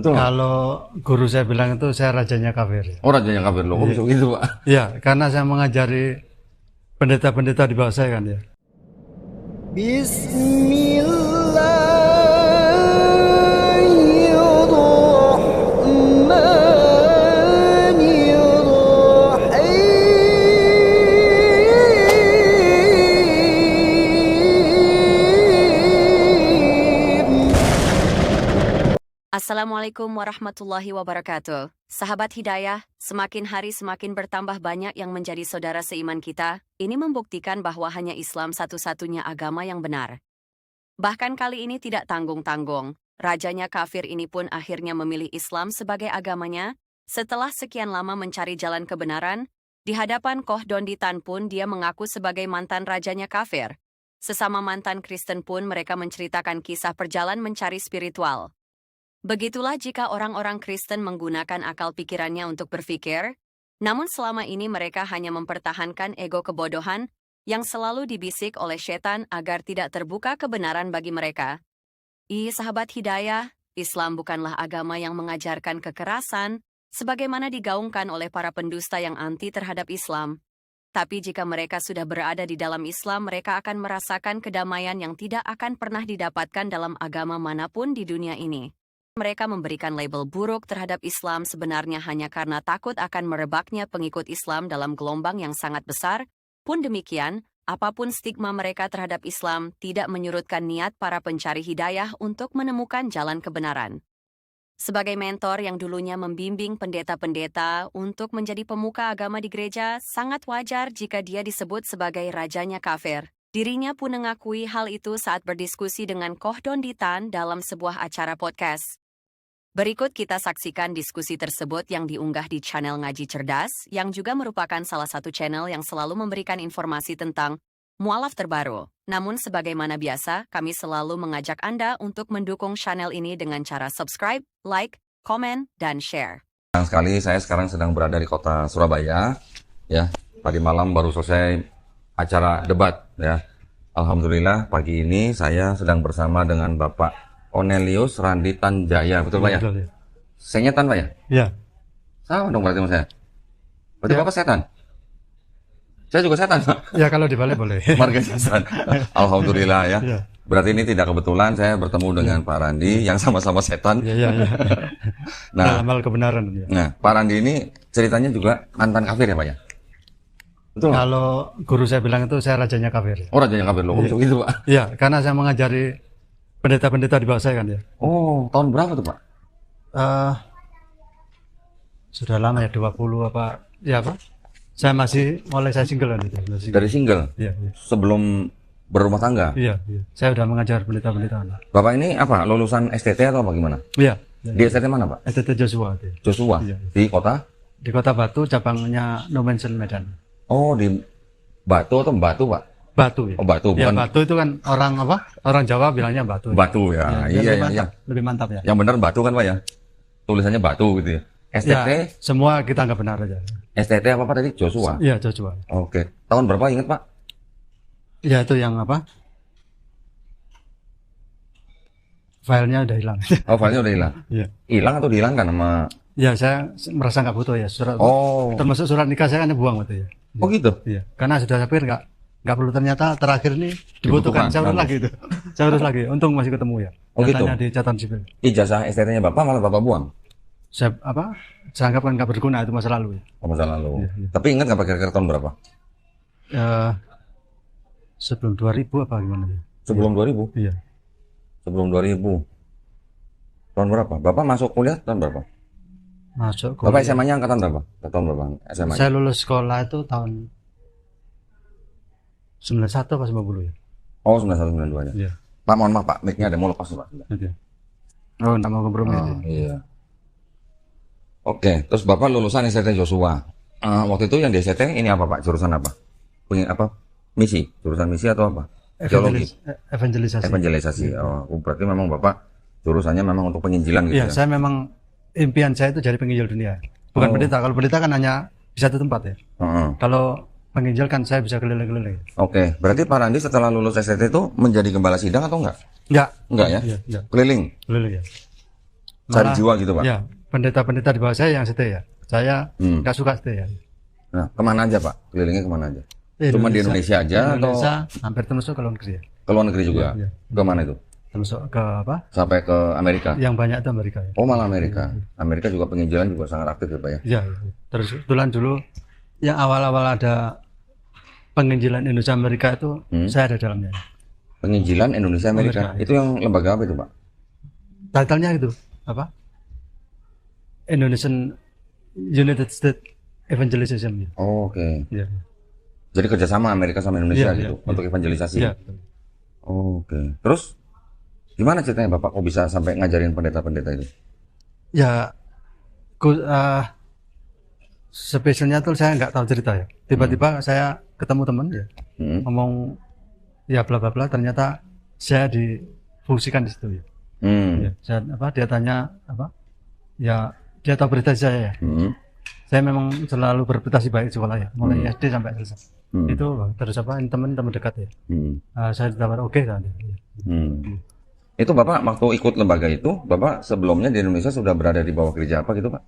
Betul nggak? Kalau guru saya bilang itu saya rajanya kafir. Oh, rajanya kafir loh. Kok bisa gitu, Pak? Ya, karena saya mengajari pendeta-pendeta di bawah saya kan ya. Assalamualaikum warahmatullahi wabarakatuh. Sahabat Hidayah, semakin hari semakin bertambah banyak yang menjadi saudara seiman kita. Ini membuktikan bahwa hanya Islam satu-satunya agama yang benar. Bahkan kali ini tidak tanggung-tanggung. Rajanya kafir ini pun akhirnya memilih Islam sebagai agamanya. Setelah sekian lama mencari jalan kebenaran, di hadapan Koh Donditan pun dia mengaku sebagai mantan rajanya kafir. Sesama mantan Kristen pun mereka menceritakan kisah perjalanan mencari spiritual. Begitulah jika orang-orang Kristen menggunakan akal pikirannya untuk berpikir, namun selama ini mereka hanya mempertahankan ego kebodohan yang selalu dibisik oleh setan agar tidak terbuka kebenaran bagi mereka. Sahabat Hidayah, Islam bukanlah agama yang mengajarkan kekerasan, sebagaimana digaungkan oleh para pendusta yang anti terhadap Islam. Tapi jika mereka sudah berada di dalam Islam, mereka akan merasakan kedamaian yang tidak akan pernah didapatkan dalam agama manapun di dunia ini. Mereka memberikan label buruk terhadap Islam sebenarnya hanya karena takut akan merebaknya pengikut Islam dalam gelombang yang sangat besar. Pun demikian, apapun stigma mereka terhadap Islam tidak menyurutkan niat para pencari hidayah untuk menemukan jalan kebenaran. Sebagai mentor yang dulunya membimbing pendeta-pendeta untuk menjadi pemuka agama di gereja, sangat wajar jika dia disebut sebagai rajanya kafir. Dirinya pun mengakui hal itu saat berdiskusi dengan Koh Donditan dalam sebuah acara podcast. Berikut kita saksikan diskusi tersebut yang diunggah di channel Ngaji Cerdas, yang juga merupakan salah satu channel yang selalu memberikan informasi tentang mualaf terbaru. Namun sebagaimana biasa, kami selalu mengajak Anda untuk mendukung channel ini dengan cara subscribe, like, komen, dan share. Senang sekali, saya sekarang sedang berada di kota Surabaya. Ya, tadi malam baru selesai acara debat. Ya, alhamdulillah pagi ini saya sedang bersama dengan Bapak Onelius Randitan Jaya, betul Pak ya? Betul, ya. Senyetan Pak ya? Ya, Sama dong berarti sama saya. Berarti Ya. Bapak setan? Saya juga setan Pak. ya kalau dibalik boleh. Marga setan. Alhamdulillah ya. Ya. Berarti ini tidak kebetulan saya bertemu dengan Pak Randi yang sama-sama setan. Ya. Nah, Amal kebenaran. Ya. nah, Pak Randi ini ceritanya juga mantan kafir ya Pak ya? Betul nggak? Kalau guru saya bilang itu saya rajanya kafir. Oh, rajanya kafir loh. Kok bisa gitu Pak? Ya, karena saya mengajari pendeta-pendeta di bawah saya kan ya. Oh, tahun berapa tuh Pak? Sudah lama ya, 20 apa? Ya apa? Saya masih mulai saya single kan itu. Masih Dari single? Iya. Sebelum berumah tangga? Iya. Saya udah mengajar pendeta-pendeta. Bapak ini apa? Lulusan STT atau apa gimana? Iya. Di STT mana Pak? STT Joshua. Itu. Joshua? Iya. Di kota? Di Kota Batu, cabangnya No Mention Medan. Oh, di Batu atau Batu Pak? Batu ya. Oh, Batu, Ya, bukan Batu itu kan orang apa? Orang Jawa bilangnya Batu. Batu ya. Ya, Iya, lebih mantap, yang lebih mantap ya. yang benar Batu kan Pak ya? Tulisannya Batu gitu ya. STT, Ya, semua kita anggap benar aja. STT apa Pak tadi? Joshua? Iya, Joshua. Oke. Tahun berapa ingat Pak? Ya, itu yang apa? Filenya udah hilang. Oh, filenya udah hilang. Iya. Hilang atau dihilangkan sama... Ya, saya merasa nggak butuh ya surat. Oh, Termasuk surat nikah saya kan buang waktu ya. oh gitu? Iya. Karena sudah saya pikir nggak perlu, ternyata terakhir ini dibutuhkan. Saya urus lagi itu. Saya urus lagi. Untung masih ketemu ya. Oh, gitu? Datanya di catatan sipil. Ijazah STT-nya Bapak malah Bapak buang? Saya apa? Saya anggap kan nggak berguna, itu masa lalu ya. Oh, masa lalu. Iya, iya. Tapi ingat nggak Pak kira-kira tahun berapa? Sebelum 2000 apa gimana ya? Sebelum 2000? Iya. Sebelum 2000. Tahun berapa? Bapak masuk kuliah tahun berapa? Masuk Bapak kuliah. SMA-nya angkatan berapa? Tahun berapa SMA? Saya lulus sekolah itu tahun 91 apa 90 ya? Oh, 9192 ya. Iya. Pak, mohon maaf Pak, mic-nya ada mau lepas Pak. Oke. Oh, nggak mau kompromi. Oh, iya. Oke, terus Bapak lulusan STT Joshua. Waktu itu yang di STT ini apa Pak? Jurusan apa? Apa? Misi? Jurusan misi atau apa? Teologi? Evangelisasi. Evangelisasi. Oh, berarti memang Bapak jurusannya memang untuk penginjilan gitu Iya, ya? saya memang impian saya itu jadi penginjil dunia. Bukan Oh. pendeta. Kalau pendeta kan hanya di satu tempat ya. Heeh. Kalau penginjil kan saya bisa keliling-keliling. Oke, berarti Pak Randi setelah lulus STT itu menjadi gembala sidang atau enggak? Enggak. Enggak ya? Iya, enggak. Keliling? Keliling ya. cari jiwa gitu Pak? Ya, pendeta-pendeta di bawah saya yang stay ya. Saya nggak suka stay ya. Nah, kemana aja Pak? Kelilingnya kemana aja? Cuma di Indonesia aja Indonesia, atau hampir termasuk ke luar negeri ya. ke luar negeri juga? Iya, iya. Kemana itu? Termasuk ke apa? Sampai ke Amerika? Yang banyak itu Amerika ya. Oh malah Amerika. Amerika juga penginjilan juga sangat aktif ya Pak ya? Iya, iya. Terus kebetulan dulu yang awal-awal ada penginjilan Indonesia Amerika itu saya ada dalamnya. Penginjilan Indonesia Amerika. Amerika, Itu yang lembaga apa itu Pak? Title-nya itu apa? Indonesian United States Evangelization. Oh, oke. Iya. Jadi kerjasama Amerika sama Indonesia Iya, gitu iya, untuk evangelisasi. Iya. Oh, oke. Terus gimana ceritanya Bapak kok bisa sampai ngajarin pendeta-pendeta itu? Ya, spesialnya tuh saya nggak tahu cerita ya. Tiba-tiba saya ketemu teman ya, ngomong ya bla bla bla. Ternyata saya difungsikan di situ ya. Ya, saya dia tanya apa? Ya dia tahu berita saya ya. Saya memang selalu berprestasi baik di sekolah ya, mulai SD sampai selesai. Itu terus ini teman-teman dekat ya. Saya ditawar oke kan. Itu Bapak waktu ikut lembaga itu, Bapak sebelumnya di Indonesia sudah berada di bawah gereja apa gitu Pak?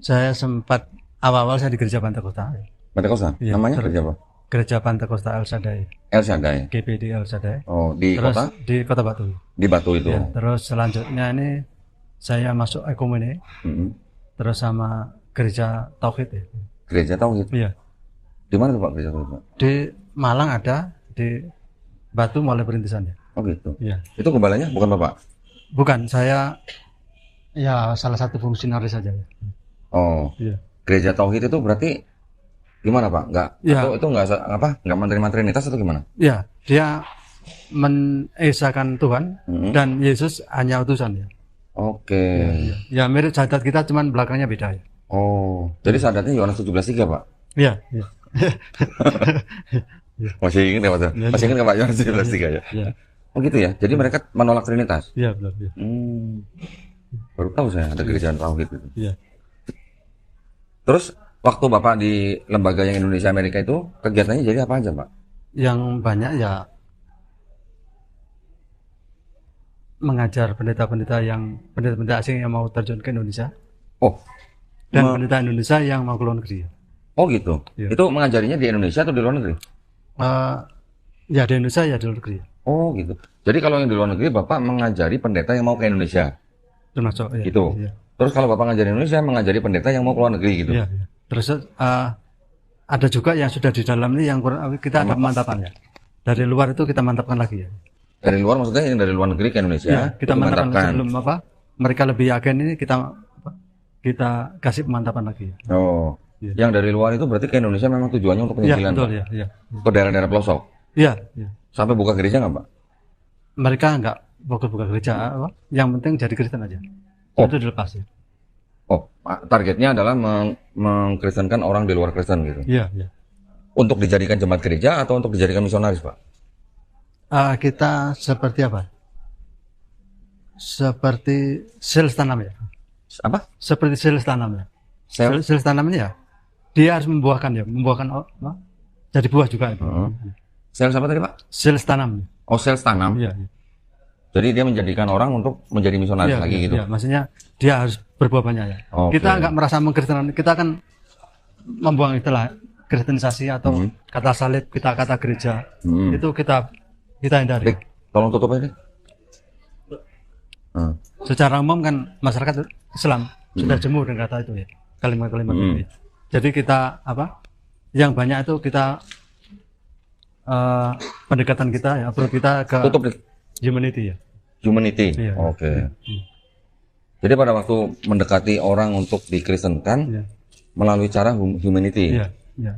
Saya sempat awal-awal saya di gereja Pantekosta. Ya. Pantekosta? Iya, Namanya gereja apa? Gereja Pantekosta El Shaddai. El Shaddai. GPD El Shaddai. Oh, di Terus kota? di Kota Batu. Di Batu itu. Ya, terus selanjutnya ini saya masuk ekumene. Terus sama gereja Tauhid ya. Gereja Tauhid. Iya. Di mana tuh Pak gereja Tauhid Pak? Di Malang ada, di Batu mulai perintisannya. Oh gitu. Iya. Itu gembalanya bukan Bapak? Bukan, saya ya salah satu fungsionaris saja ya. Oh. Iya. Gereja Tauhid itu berarti gimana Pak? Enggak Ya. atau itu enggak enggak menerima Trinitas atau gimana? Ya, dia menesakan Tuhan dan Yesus hanya utusan ya. Oke. Ya mirip syahadat kita cuman belakangnya beda ya. Oh, jadi syahadatnya Yohanes 17:3 Pak? Iya, iya. Masih ingat ya Pak? Masih ingat nggak Pak Yohanes 17:3 ya? Iya. Oh gitu ya. Jadi mereka menolak Trinitas. Iya, benar, iya. Baru tahu saya ada gereja Tauhid itu. Iya. Terus waktu Bapak di lembaga yang Indonesia Amerika itu kegiatannya jadi apa aja Pak? Yang banyak ya mengajar pendeta-pendeta asing yang mau terjun ke Indonesia. Oh. Dan pendeta Indonesia yang mau ke luar negeri. Oh gitu. Iya. Itu mengajarinya di Indonesia atau di luar negeri? Ya di Indonesia ya di luar negeri. Oh gitu. Jadi kalau yang di luar negeri Bapak mengajari pendeta yang mau ke Indonesia. Termasuk ya. Gitu. Iya. Terus kalau Bapak ngajari Indonesia mengajari pendeta yang mau ke luar negeri gitu. Iya, iya. Terus ada juga yang sudah di dalam ini yang kita ada pemantapan ya. Dari luar itu kita mantapkan lagi ya. Dari luar maksudnya yang dari luar negeri ke Indonesia. Ya, kita itu mantapkan sebelum mereka lebih yakin ini kita kasih pemantapan lagi ya. Oh. Iya. Yang dari luar itu berarti ke Indonesia memang tujuannya untuk Iya, penginjilan. betul Pak? ya, iya. Ke daerah-daerah pelosok. Iya, iya. Sampai buka gereja nggak Pak? Mereka nggak buka gereja, yang penting jadi Kristen aja. Oh. Itu dilepas ya. Oh, targetnya adalah mengkristenkan orang di luar Kristen gitu. Iya, iya. Untuk dijadikan jemaat gereja atau untuk dijadikan misionaris Pak? Kita seperti apa? Seperti sales tanam ya. Apa? Seperti sales tanam ya. Sales? Sales tanam ini ya. Dia harus membuahkan jadi buah juga itu. Sales apa tadi Pak? Sales tanam. Oh, sales tanam. Iya, iya. Jadi dia menjadikan orang untuk menjadi misionaris lagi gitu. Iya, maksudnya dia harus berbuah banyak ya. Oke. Kita nggak merasa mengkristenan, kita kan membuang istilah kristenisasi atau kata salib, kita kata gereja. Itu kita hindari. Dik, tolong tutup aja. Secara umum kan masyarakat Islam sudah jemu dengan kata itu ya, kalimat-kalimat itu. Jadi kita yang banyak itu kita pendekatan kita ya, approach kita ke Tutup Dik. humanity ya. Humanity. Iya. Oke. Jadi pada waktu mendekati orang untuk dikristenkan Iya. melalui cara humanity. Iya, iya.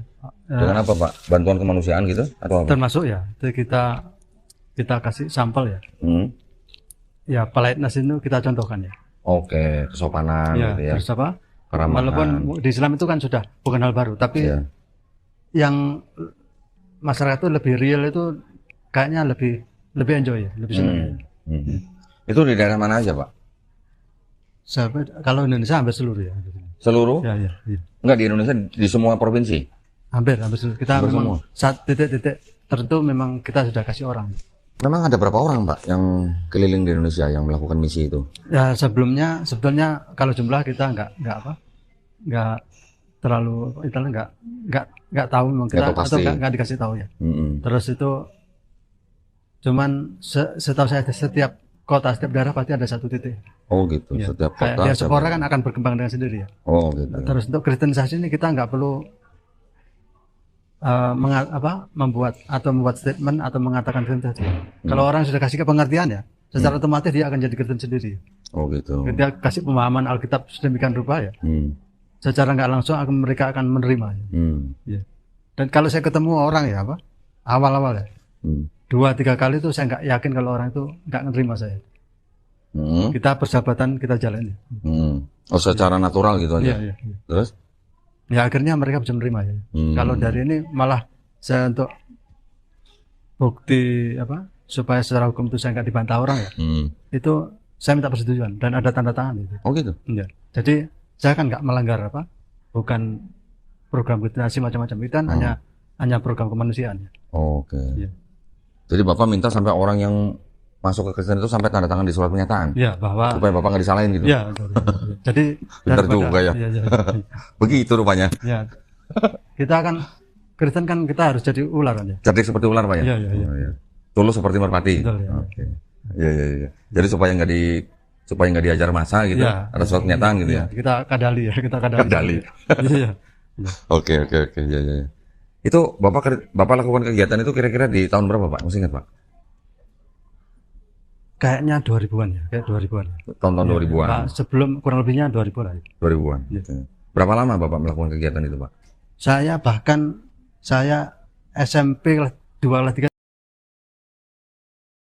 Dengan apa Pak? Bantuan kemanusiaan gitu atau apa? Termasuk ya, itu kita kasih sampel ya. Ya, politeness itu kita contohkan ya. Oke, kesopanan Ya, gitu ya. terus apa? Keramahan. Walaupun di Islam itu kan sudah bukan hal baru, tapi Iya. yang masyarakat itu lebih real itu kayaknya lebih enjoy ya, lebih senang. Itu di daerah mana aja Pak? Kalau Indonesia hampir seluruh ya. Seluruh? Ya, ya, ya. Enggak, di Indonesia di semua provinsi? Hampir seluruh. Kita Hampir memang semua? saat titik-titik tertentu memang kita sudah kasih orang. Memang ada berapa orang Pak yang keliling di Indonesia yang melakukan misi itu? Ya sebelumnya sebetulnya kalau jumlah kita nggak terlalu nggak tahu memang kita Nggak tahu pasti. atau nggak dikasih tahu ya. Terus itu cuman setahu saya setiap kota, setiap daerah pasti ada satu titik. Oh gitu, Ya. setiap Kayak kota. diaspora kan akan berkembang dengan sendiri ya. Oh gitu. Terus untuk kristenisasi ini kita nggak perlu membuat statement atau mengatakan kristenisasi. Kalau orang sudah kasih pengertian ya, secara otomatis dia akan jadi Kristen sendiri. Oh gitu. Ketika kasih pemahaman Alkitab sedemikian rupa ya, secara nggak langsung mereka akan menerima. Ya. Dan kalau saya ketemu orang ya awal-awal ya, 2-3 kali itu saya nggak yakin kalau orang itu nggak menerima saya. Kita persahabatan kita jalani. Oh secara natural gitu aja. Iya. Terus? Ya akhirnya mereka bisa menerima ya. Kalau dari ini malah saya untuk bukti supaya secara hukum itu saya nggak dibantah orang ya. Itu saya minta persetujuan dan ada tanda tangan itu. Oh gitu. Ya. Jadi saya kan nggak melanggar bukan program kristenisasi macam-macam. Itu kan hanya program kemanusiaan. Ya. Oke. Ya. Jadi Bapak minta sampai orang yang masuk ke Kristen itu sampai tanda tangan di surat pernyataan. Ya, bahwa supaya Bapak nggak disalahin gitu. Ya, jadi pintar juga ya. Ya. Begitu rupanya. Ya. Kita kan Kristen kan kita harus jadi ular kan ya. Cerdik seperti ular Pak ya. Iya. Oh, ya. Tulus seperti merpati. Betul, ya. Oke. Iya. Jadi supaya nggak diajar masa gitu. Ya. Ada surat pernyataan gitu ya. Kita kadali. Kadali. Iya. Oke. Ya. Itu Bapak lakukan kegiatan itu kira-kira di tahun berapa Pak? Masih ingat Pak? Kayaknya 2000-an ya, kayak 2000-an. Tahun-tahun 2000-an. Pak, sebelum kurang lebihnya 2000-an lah. 2000-an. Ya. Berapa lama Bapak melakukan kegiatan itu Pak? Saya SMP kelas 2 kelas 3